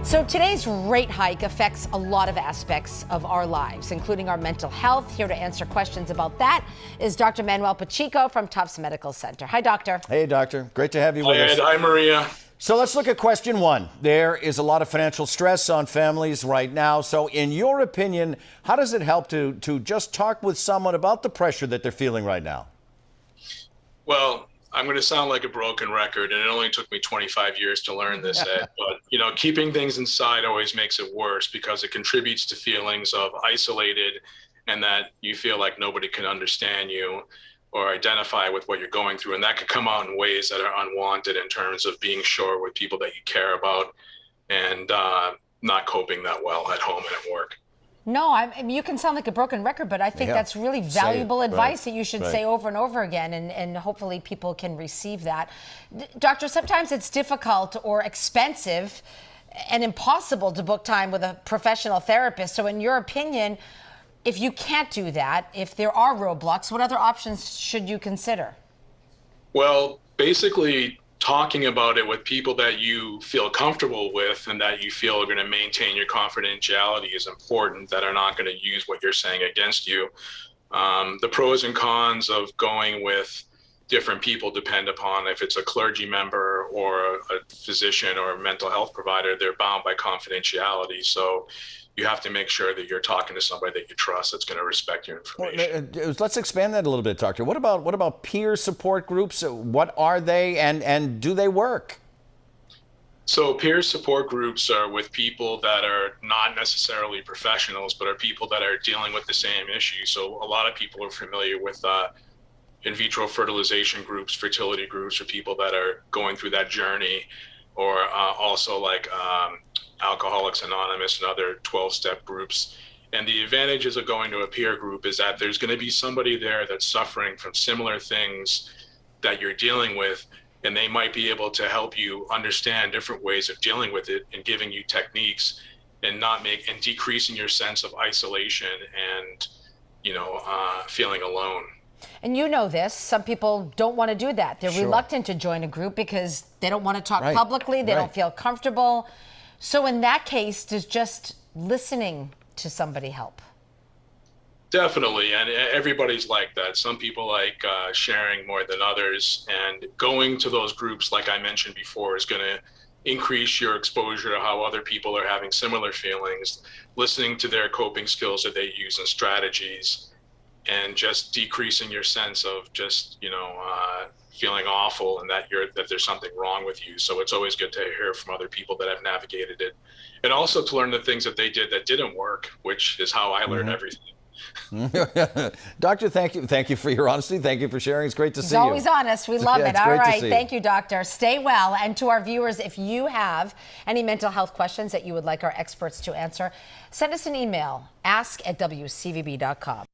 So today's rate hike affects a lot of aspects of our lives, including our mental health. Here to answer questions about that is Dr. Manuel Pacheco from Tufts Medical Center. Hi, doctor. Hey, doctor. Great to have you with Hi, us. Ed. Hi, Maria. So let's look at question one. There is a lot of financial stress on families right now. So in your opinion, how does it help to just talk with someone about the pressure that they're feeling right now? Well, I'm going to sound like a broken record, and it only took me 25 years to learn this, Ed. But, keeping things inside always makes it worse because it contributes to feelings of isolated and that you feel like nobody can understand you or identify with what you're going through. And that could come out in ways that are unwanted in terms of being short with people that you care about and not coping that well at home and at work. No, I mean, you can sound like a broken record, but I think that's really valuable advice that you should say over and over again, and hopefully people can receive that. Doctor, sometimes it's difficult or expensive and impossible to book time with a professional therapist. So in your opinion, if you can't do that, if there are roadblocks, what other options should you consider? Well, basically, talking about it with people that you feel comfortable with and that you feel are going to maintain your confidentiality is important, that are not going to use what you're saying against you. The pros and cons of going with different people depend upon if it's a clergy member or a physician or a mental health provider. They're bound by confidentiality. So you have to make sure that you're talking to somebody that you trust that's going to respect your information. Well, let's expand that a little bit, doctor. What about peer support groups? What are they, and do they work? So peer support groups are with people that are not necessarily professionals, but are people that are dealing with the same issue. So a lot of people are familiar with in vitro fertilization groups, fertility groups, for people that are going through that journey, or also like Alcoholics Anonymous and other 12-step groups. And the advantages of going to a peer group is that there's going to be somebody there that's suffering from similar things that you're dealing with, and they might be able to help you understand different ways of dealing with it and giving you techniques and decreasing your sense of isolation and feeling alone. And you know this, some people don't want to do that. They're reluctant to join a group because they don't want to talk publicly. They don't feel comfortable. So in that case, does just listening to somebody help? Definitely, and everybody's like that. Some people like sharing more than others, and going to those groups, like I mentioned before, is going to increase your exposure to how other people are having similar feelings, listening to their coping skills that they use and strategies, and just decreasing your sense of just, feeling awful and that there's something wrong with you. So it's always good to hear from other people that have navigated it, and also to learn the things that they did that didn't work, which is how I learned everything. Doctor, thank you for your honesty. Thank you for sharing. It's great to see you. He's always honest. We love it. All right. Thank you, doctor. Stay well. And to our viewers, if you have any mental health questions that you would like our experts to answer, send us an email, ask@wcvb.com.